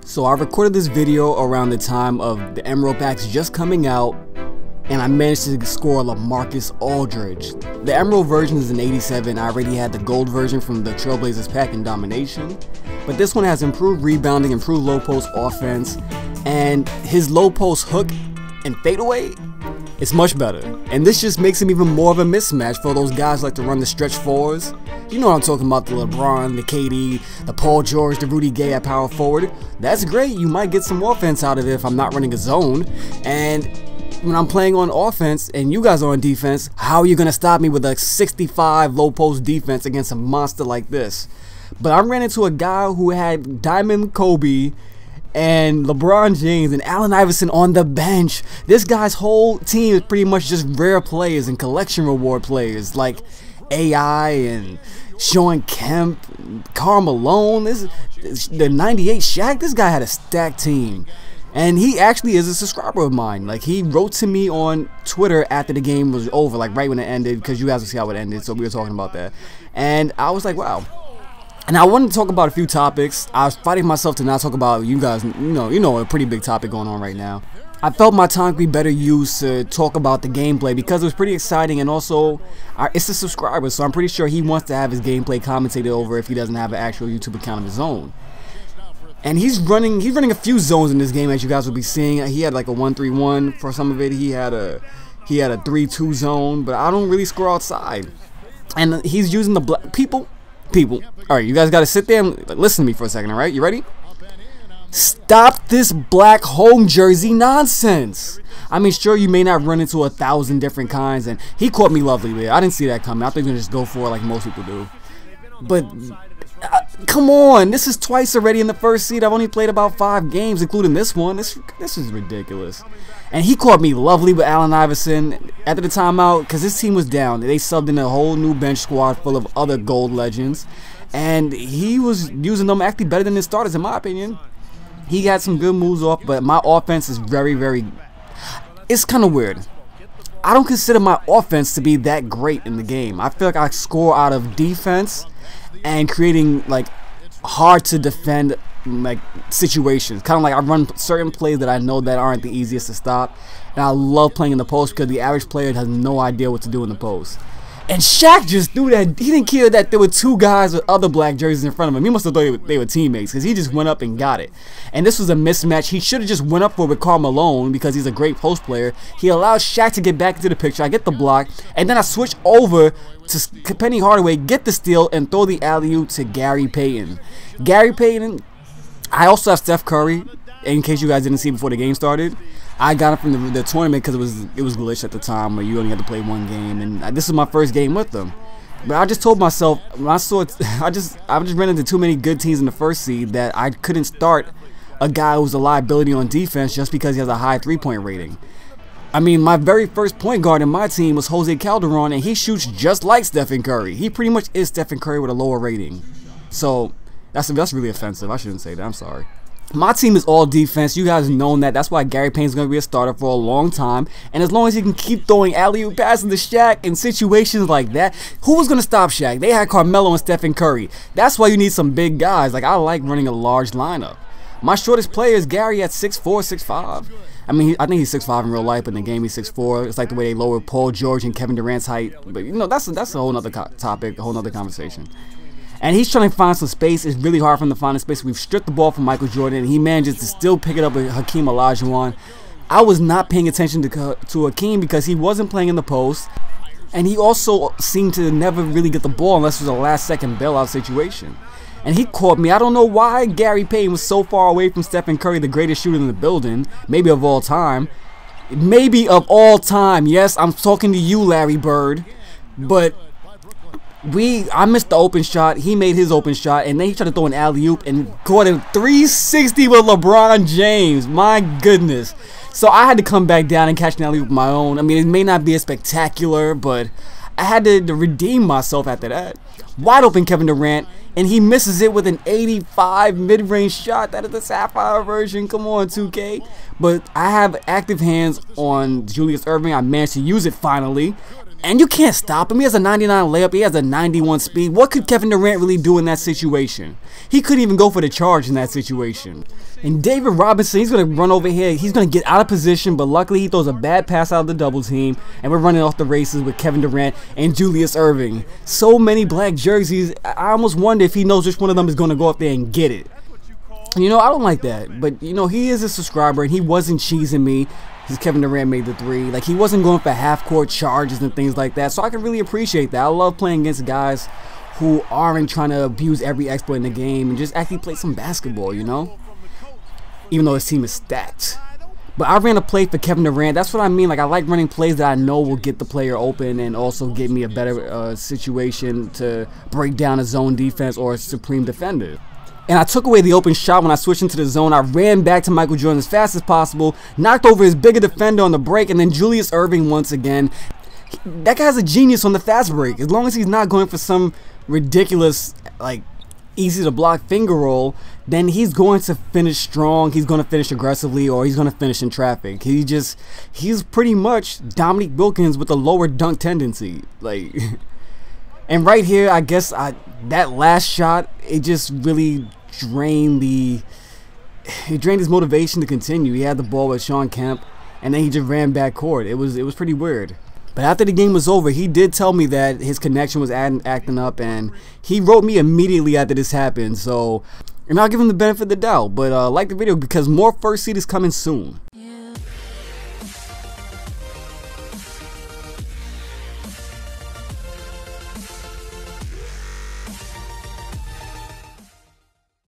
So I recorded this video around the time of the Emerald packs just coming out, and I managed to score Lamarcus Aldrich. The Emerald version is an 87. I already had the gold version from the Trailblazers pack in Domination, but this one has improved rebounding, improved low post offense, and his low post hook and fadeaway is much better. And this just makes him even more of a mismatch for those guys who like to run the stretch fours. You know what I'm talking about, the LeBron, the KD, the Paul George, the Rudy Gay at power forward. That's great, you might get some offense out of it if I'm not running a zone. And when I'm playing on offense and you guys are on defense, how are you going to stop me with a 65 low post defense against a monster like this? But I ran into a guy who had Diamond Kobe and LeBron James and Allen Iverson on the bench. This guy's whole team is pretty much just rare players and collection reward players like AI and Sean Kemp, Karl Malone, the 98 Shaq. This guy had a stacked team. And he actually is a subscriber of mine. Like, he wrote to me on Twitter after the game was over, like right when it ended, because you guys will see how it ended, so we were talking about that. And I was like, wow. And I wanted to talk about a few topics. I was fighting myself to not talk about, you guys, you know, a pretty big topic going on right now. I felt my time could be better used to talk about the gameplay because it was pretty exciting, and also it's a subscriber, so I'm pretty sure he wants to have his gameplay commentated over if he doesn't have an actual YouTube account of his own. And he's running a few zones in this game, as you guys will be seeing. He had like a 1-3-1 for some of it. He had a 3-2 zone, but I don't really score outside. And he's using the black people. All right, you guys got to sit there and listen to me for a second. All right, you ready? Stop this black home jersey nonsense. I mean, sure, you may not run into 1,000 different kinds, and he caught me lovely there. I didn't see that coming. I thought he was gonna just go for it like most people do. But come on, this is twice already in the first seed. I've only played about 5 games, including this one. This is ridiculous. And he caught me lovely with Allen Iverson after the timeout because his team was down. They subbed in a whole new bench squad full of other gold legends, and he was using them actually better than his starters, in my opinion. He got some good moves off, but my offense is very, it's kind of weird. I don't consider my offense to be that great in the game. I feel like I score out of defense and creating like hard to defend like situations. Kind of like I run certain plays that I know that aren't the easiest to stop, and I love playing in the post because the average player has no idea what to do in the post. And Shaq just threw that. He didn't care that there were 2 guys with other black jerseys in front of him. He must have thought they were teammates because he just went up and got it. And this was a mismatch. He should have just went up for it with Karl Malone because he's a great post player. He allowed Shaq to get back into the picture. I get the block, and then I switch over to Penny Hardaway, get the steal, and throw the alley-oop to Gary Payton. Gary Payton. I also have Steph Curry, in case you guys didn't see before the game started. I got him from the tournament because it was glitched at the time where you only had to play 1 game, and this is my first game with them. But I just told myself when I saw it, I just ran into too many good teams in the first seed that I couldn't start a guy who's a liability on defense just because he has a high 3-point rating. I mean, my very first point guard in my team was Jose Calderon, and he shoots just like Stephen Curry. He pretty much is Stephen Curry with a lower rating. So that's really offensive. I shouldn't say that. I'm sorry. My team is all defense. You guys have known that. That's why Gary Payton's going to be a starter for a long time. And as long as he can keep throwing alley-oop passes to Shaq in situations like that, who was going to stop Shaq? They had Carmelo and Stephen Curry. That's why you need some big guys. Like, I like running a large lineup. My shortest player is Gary at 6'4", 6'5". I mean, I think he's 6'5" in real life, but in the game he's 6'4". It's like the way they lowered Paul George and Kevin Durant's height. But, you know, that's a whole other topic, a whole other conversation. And he's trying to find some space. It's really hard for him to find a space. We've stripped the ball from Michael Jordan, and he manages to still pick it up with Hakeem Olajuwon. I was not paying attention to Hakeem because he wasn't playing in the post, and he also seemed to never really get the ball unless it was a last-second bailout situation. And he caught me. I don't know why Gary Payton was so far away from Stephen Curry, the greatest shooter in the building, maybe of all time. Maybe of all time. Yes, I'm talking to you, Larry Bird, but I missed the open shot, he made his open shot, and then he tried to throw an alley-oop and caught him 360 with LeBron James. My goodness. So I had to come back down and catch an alley-oop of my own. I mean, it may not be as spectacular, but I had to redeem myself after that. Wide open Kevin Durant, and he misses it with an 85 mid-range shot. That is the Sapphire version. Come on, 2K. But I have active hands on Julius Erving. I managed to use it finally. And you can't stop him. He has a 99 layup. He has a 91 speed. What could Kevin Durant really do in that situation? He couldn't even go for the charge in that situation. And David Robinson, he's going to run over here. He's going to get out of position, but luckily he throws a bad pass out of the double team. And we're running off the races with Kevin Durant and Julius Erving. So many black jerseys. I almost wonder if he knows which one of them is going to go up there and get it. You know, I don't like that. But, you know, he is a subscriber and he wasn't cheesing me. Because Kevin Durant made the three. Like, he wasn't going for half-court charges and things like that. So I can really appreciate that. I love playing against guys who aren't trying to abuse every exploit in the game and just actually play some basketball, you know? Even though his team is stacked. But I ran a play for Kevin Durant. That's what I mean. Like, I like running plays that I know will get the player open and also get me a better situation to break down a zone defense or a supreme defender. And I took away the open shot when I switched into the zone. I ran back to Michael Jordan as fast as possible, knocked over his bigger defender on the break, and then Julius Erving once again. That guy's a genius on the fast break. As long as he's not going for some ridiculous, like, easy to block finger roll, then he's going to finish strong, he's going to finish aggressively, or he's going to finish in traffic. He's pretty much Dominique Wilkins with a lower dunk tendency. Like... And right here, I guess that last shot, it just really drained his motivation to continue. He had the ball with Sean Kemp, and then he just ran back court. It was pretty weird. But after the game was over, he did tell me that his connection was acting up, and he wrote me immediately after this happened. So, and I'll give him the benefit of the doubt. But like the video because more first seed is coming soon.